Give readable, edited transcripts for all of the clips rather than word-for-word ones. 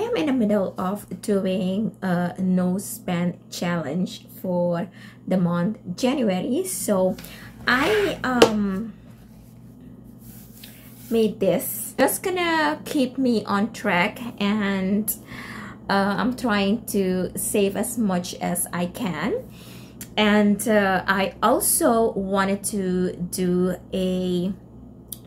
am in the middle of doing a no spend challenge for the month January. So I made this just gonna keep me on track, and I'm trying to save as much as I can. And I also wanted to do a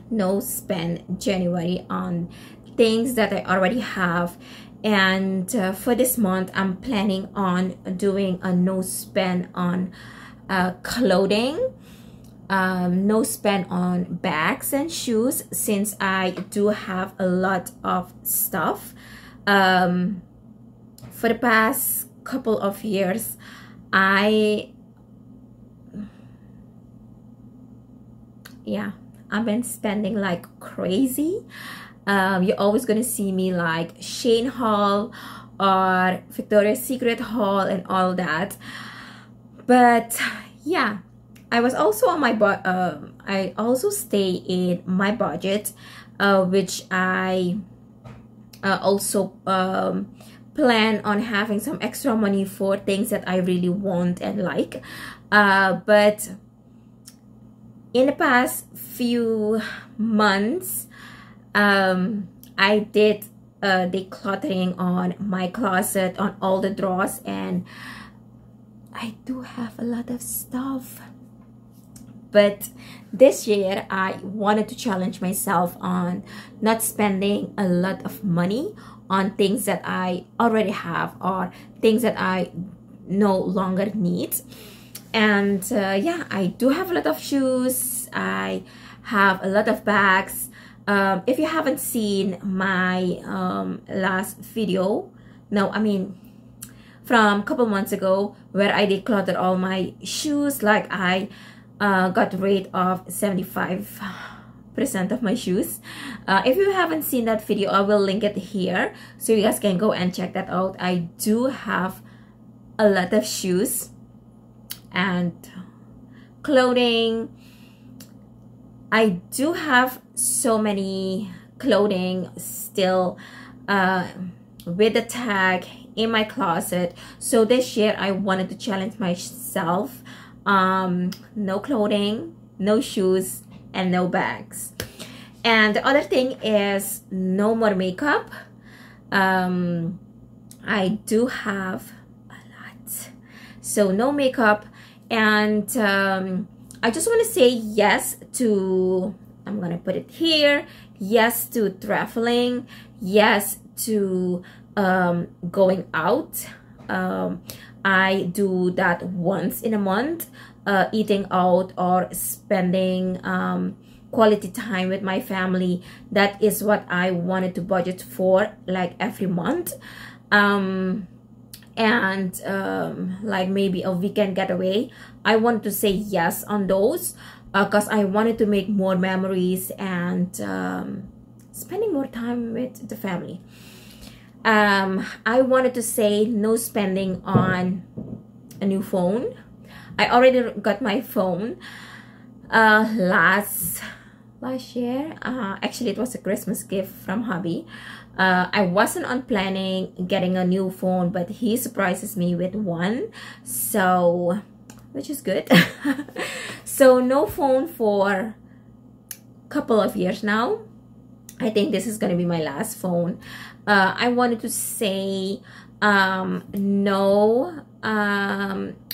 no spend January on things that I already have. And for this month I'm planning on doing a no spend on clothing, no spend on bags and shoes, since I do have a lot of stuff. For the past couple of years I've been spending like crazy. You're always gonna see me like Shane haul or Victoria's Secret haul and all that. But yeah, I was also on my I also stay in my budget, which I also plan on having some extra money for things that I really want and like. But in the past few months, I did decluttering on my closet, on all the drawers, and I do have a lot of stuff. But this year I wanted to challenge myself on not spending a lot of money on things that I already have or things that I no longer need. And yeah, I do have a lot of shoes, I have a lot of bags. If you haven't seen my last video, from a couple months ago, where I decluttered all my shoes, like I got rid of 75% of my shoes. If you haven't seen that video, I will link it here so you guys can go and check that out. I do have a lot of shoes and clothing. I do have so many clothing still with the tag in my closet. So this year I wanted to challenge myself. No clothing, no shoes, and no bags. And the other thing is no more makeup. I do have a lot, so no makeup. And I just want to say yes to, I'm gonna put it here, yes to traveling, yes to going out. I do that once in a month, eating out or spending quality time with my family. That is what I wanted to budget for, like every month. And like maybe a weekend getaway, I wanted to say yes on those because I wanted to make more memories and spending more time with the family. I wanted to say no spending on a new phone. I already got my phone last year. Actually, it was a Christmas gift from hubby. I wasn't on planning getting a new phone, but he surprises me with one, so which is good. So no phone for a couple of years now. I think this is gonna be my last phone. I wanted to say no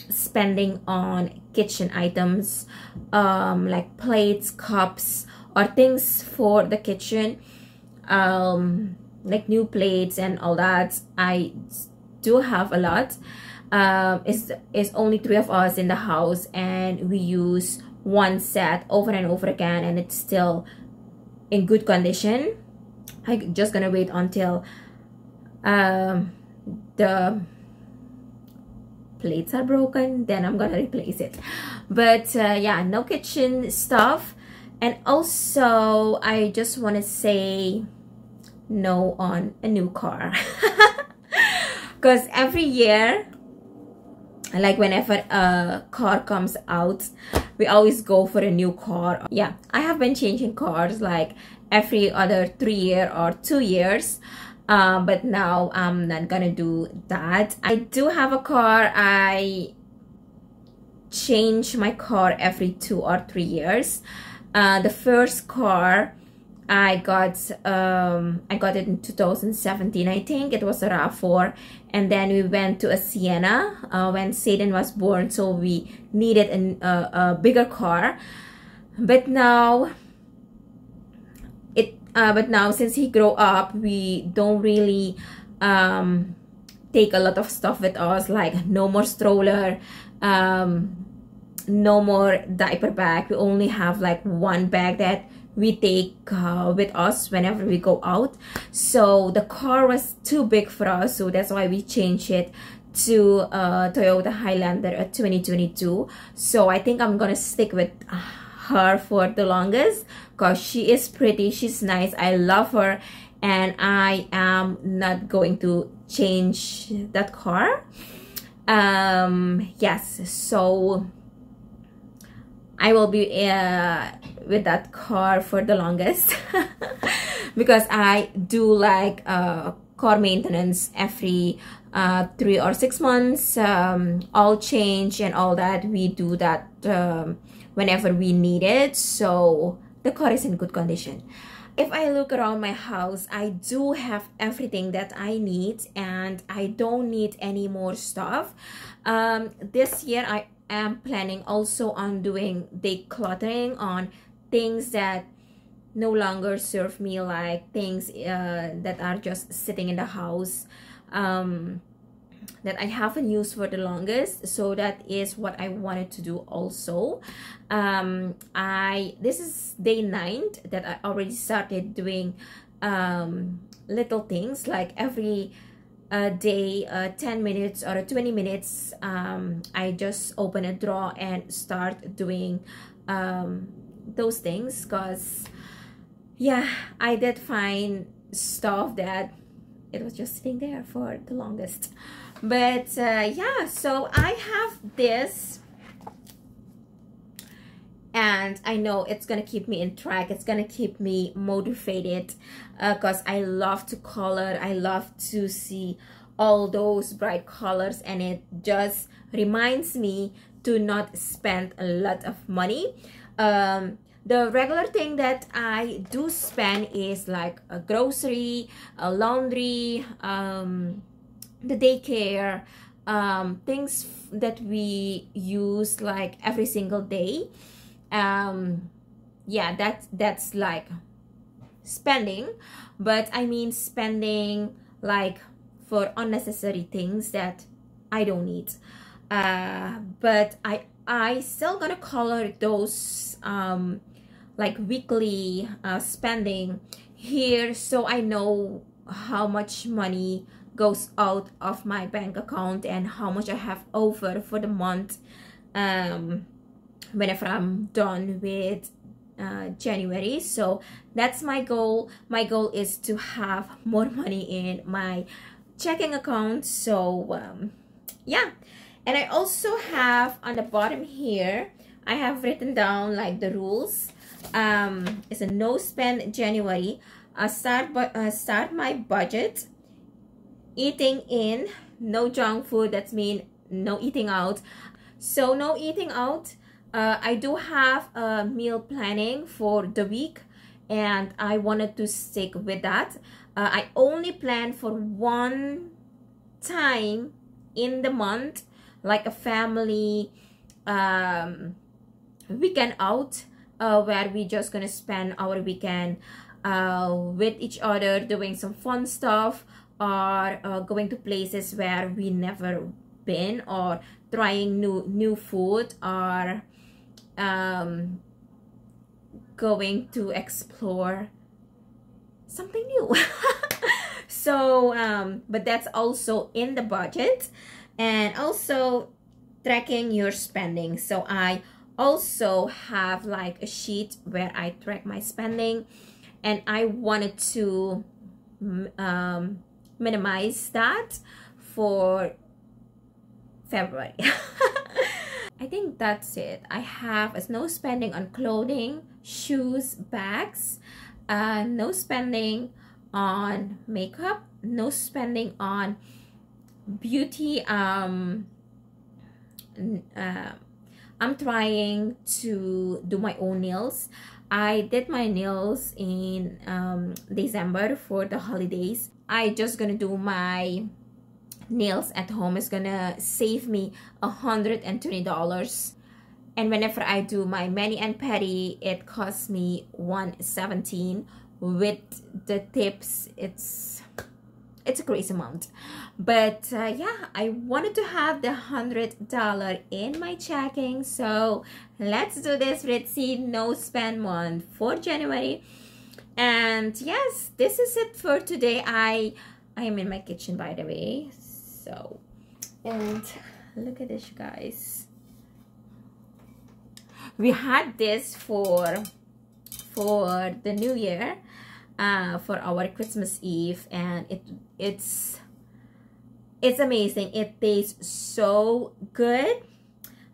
spending on kitchen items, like plates, cups, or things for the kitchen, like new plates and all that. I do have a lot. It's only 3 of us in the house, and we use one set over and over again, and it's still in good condition. I'm just gonna wait until the plates are broken, then I'm gonna replace it. But yeah, no kitchen stuff. And also I just want to say no on a new car, because every year, like whenever a car comes out, we always go for a new car. Yeah, I have been changing cars like every other 3 year or 2 years. But now I'm not gonna do that. I do have a car. I change my car every 2 or 3 years. The first car I got it in 2017. I think it was a RAV4, and then we went to a Sienna when Satan was born, so we needed a bigger car. But now since he grew up, we don't really take a lot of stuff with us, like no more stroller, no more diaper bag. We only have like one bag that we take with us whenever we go out. So the car was too big for us, so that's why we changed it to Toyota Highlander 2022. So I think I'm gonna stick with her for the longest because she is pretty, she's nice, I love her, and I am not going to change that car. Yes, so I will be with that car for the longest because I do like car maintenance every 3 or 6 months, oil change and all that. We do that whenever we need it, so the car is in good condition. If I look around my house, I do have everything that I need and I don't need any more stuff. This year I am planning also on doing decluttering on things that no longer serve me, like things that are just sitting in the house, that I haven't used for the longest. So that is what I wanted to do also. This is day 9 that I already started doing little things, like every day, 10 minutes or 20 minutes, I just open a drawer and start doing those things, because yeah, I did find stuff that it was just sitting there for the longest. But yeah, so I have this, and I know it's gonna keep me in track, it's gonna keep me motivated, because I love to color, I love to see all those bright colors, and it just reminds me to not spend a lot of money. The regular thing that I do spend is like a grocery, a laundry, the daycare, things that we use like every single day. Yeah, that's like spending, but I mean spending like for unnecessary things that I don't need. But I still gonna color those like weekly spending here, so I know how much money goes out of my bank account and how much I have over for the month, whenever I'm done with January. So that's my goal. My goal is to have more money in my checking account. So yeah, and I also have on the bottom here, I have written down like the rules. It's a no spend January. Start my budget, eating in, no junk food, that's mean no eating out. So no eating out. I do have a meal planning for the week, and I wanted to stick with that. I only plan for one time in the month, like a family weekend out, where we just gonna spend our weekend with each other, doing some fun stuff, or going to places where we never been, or trying new food, or going to explore something new. So but that's also in the budget, and also tracking your spending. So I also have like a sheet where I track my spending, and I wanted to minimize that for February. I think that's it. I have no spending on clothing, shoes, bags, no spending on makeup, no spending on beauty. I'm trying to do my own nails. I did my nails in December for the holidays. I just gonna do my nails at home. It's gonna save me $120. And whenever I do my mani and pedi, it costs me $117. With the tips, it's a crazy amount. But yeah, I wanted to have the $100 in my checking, so let's do this Ritzy no spend month for January. And yes, this is it for today. I am in my kitchen, by the way. So, and look at this, you guys. We had this for the new year, for our Christmas Eve, and it's amazing. It tastes so good.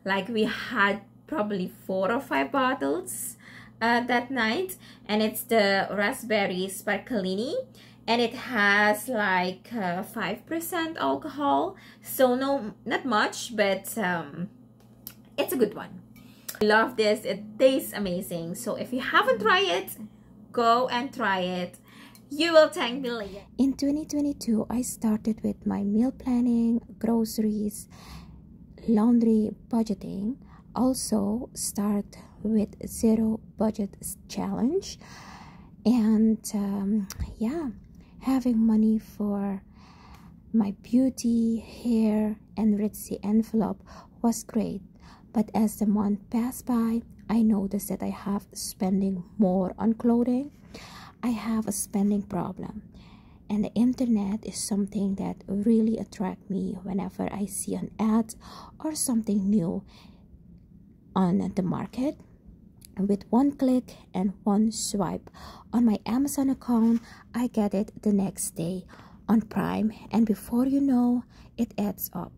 Like, we had probably 4 or 5 bottles that night, and it's the raspberry sparkling, and it has like 5% alcohol, so no, not much, but it's a good one. I love this. It tastes amazing. So if you haven't tried it, go and try it. You will thank me later. In 2022, I started with my meal planning, groceries, laundry, budgeting. Also start with zero budget challenge, and yeah, having money for my beauty, hair, and Ritzy envelope was great. But as the month passed by, I noticed that I have spending more on clothing. I have a spending problem, and the internet is something that really attracts me whenever I see an ad or something new on the market. With one click and one swipe on my Amazon account, I get it the next day on Prime, and before you know, it adds up.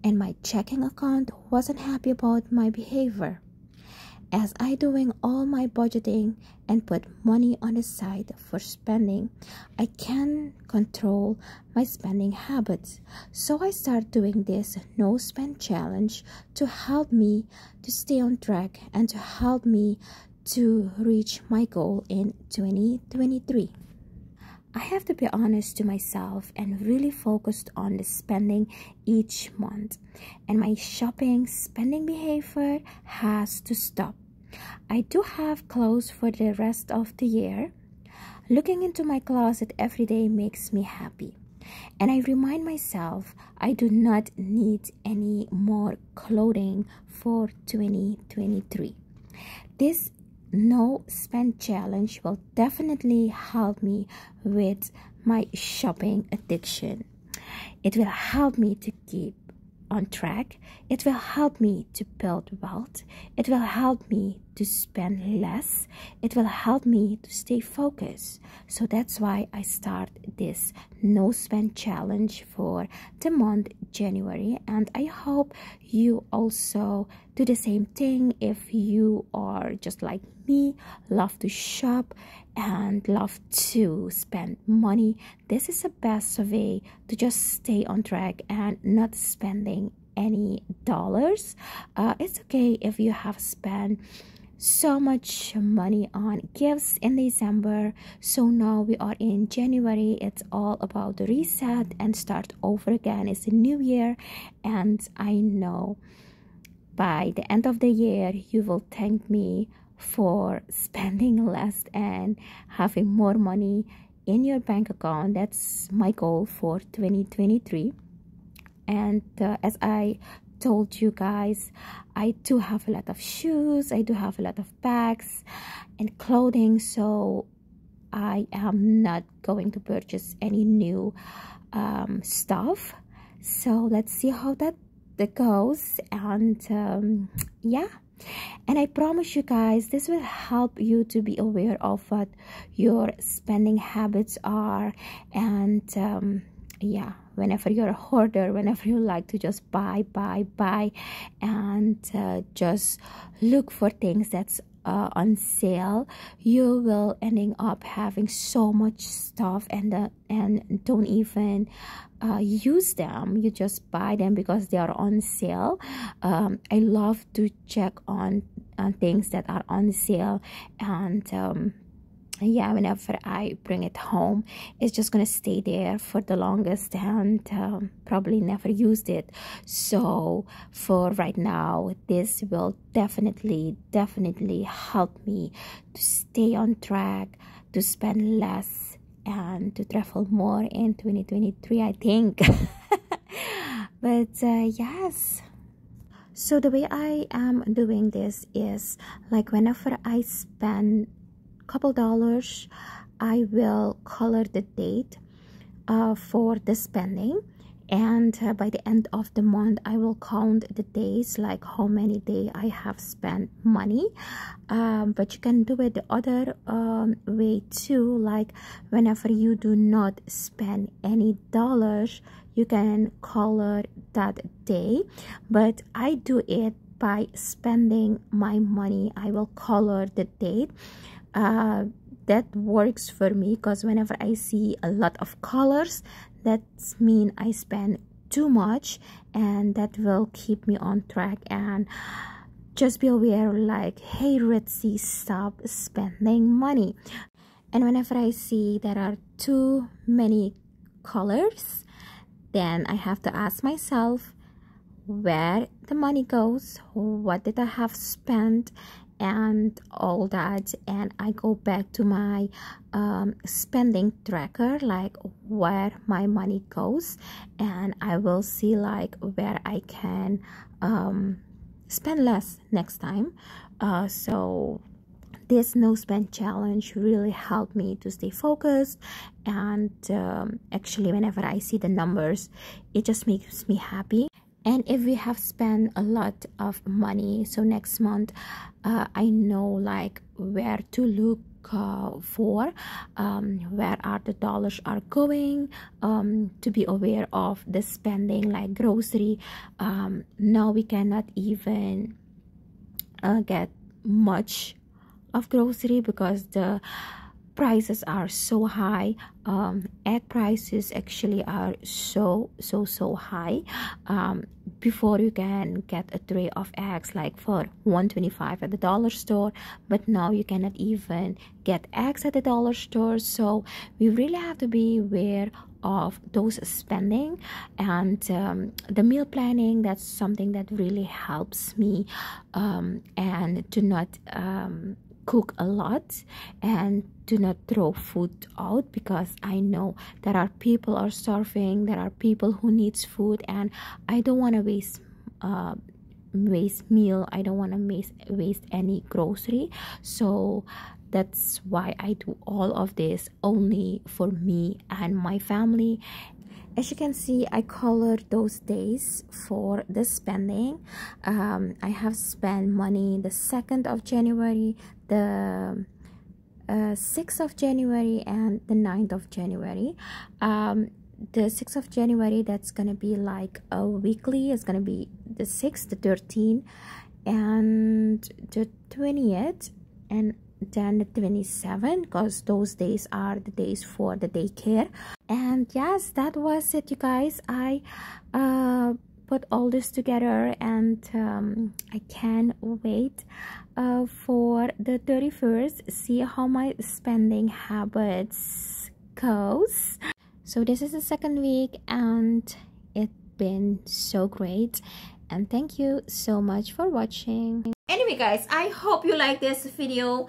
And my checking account wasn't happy about my behavior. As I doing all my budgeting and put money on the side for spending, I can control my spending habits. So I start doing this no spend challenge to help me to stay on track and to help me to reach my goal in 2023. I have to be honest to myself and really focused on the spending each month. And my spending behavior has to stop. I do have clothes for the rest of the year. Looking into my closet every day makes me happy. And I remind myself I do not need any more clothing for 2023. This no spend challenge will definitely help me with my shopping addiction. It will help me to keep on track. It will help me to build wealth. It will help me to spend less. It will help me to stay focused. So that's why I start this no spend challenge for the month January, and I hope you also do the same thing. If you are just like me, love to shop and love to spend money, this is the best way to just stay on track and not spending any dollars. It's okay if you have spent so much money on gifts in December. So now we are in January. It's all about the reset and start over again. It's a new year, and I know by the end of the year you will thank me for spending less and having more money in your bank account. That's my goal for 2023. And as I told you guys, I do have a lot of shoes, I do have a lot of bags and clothing, so I am not going to purchase any new stuff. So let's see how that goes. And yeah, and I promise you guys, this will help you to be aware of what your spending habits are. And yeah, whenever you're a hoarder, whenever you like to just buy and just look for things that's on sale, you will ending up having so much stuff and don't even use them. You just buy them because they are on sale. I love to check on things that are on sale, and yeah, whenever I bring it home, it's just gonna stay there for the longest, and probably never used it. So for right now, this will definitely help me to stay on track, to spend less, and to travel more in 2023, I think. But yes, so the way I am doing this is like whenever I spend couple dollars, I will color the date for the spending, and by the end of the month I will count the days, like how many days I have spent money. But you can do it the other way too, like whenever you do not spend any dollars, you can color that day. But I do it by spending my money. I will color the date. That works for me because whenever I see a lot of colors, that means I spend too much, and that will keep me on track. And just be aware, like, hey Ritzy, stop spending money. And whenever I see there are too many colors, then I have to ask myself where the money goes, what did I have spent, and all that. And I go back to my spending tracker, like where my money goes, and I will see like where I can spend less next time. So this no spend challenge really helped me to stay focused, and actually whenever I see the numbers, it just makes me happy. And if we have spent a lot of money, so next month I know like where to look for where are the dollars are going, to be aware of the spending, like grocery. Now we cannot even get much of grocery because the prices are so high. Egg prices actually are so high. Before you can get a tray of eggs like for $1.25 at the dollar store, but now you cannot even get eggs at the dollar store. So we really have to be aware of those spending, and the meal planning, that's something that really helps me, and to not cook a lot and do not throw food out, because I know there are people are starving, there are people who needs food, and I don't want to waste meal, I don't want to waste any grocery. So that's why I do all of this only for me and my family. As you can see, I colored those days for the spending. I have spent money the 2nd of January, the 6th of January, and the 9th of January. The 6th of January, that's gonna be like a weekly. It's gonna be the 6th, the 13th, and the 20th, and then the 27th, because those days are the days for the daycare. And yes, that was it, you guys. I put all this together, and I can't wait for the 31st, see how my spending habits goes. So this is the 2nd week, and it's been so great, and thank you so much for watching. Anyway guys, I hope you like this video.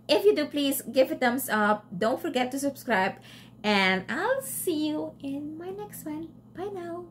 If you do, please give it a thumbs up, don't forget to subscribe, and I'll see you in my next one. Bye now.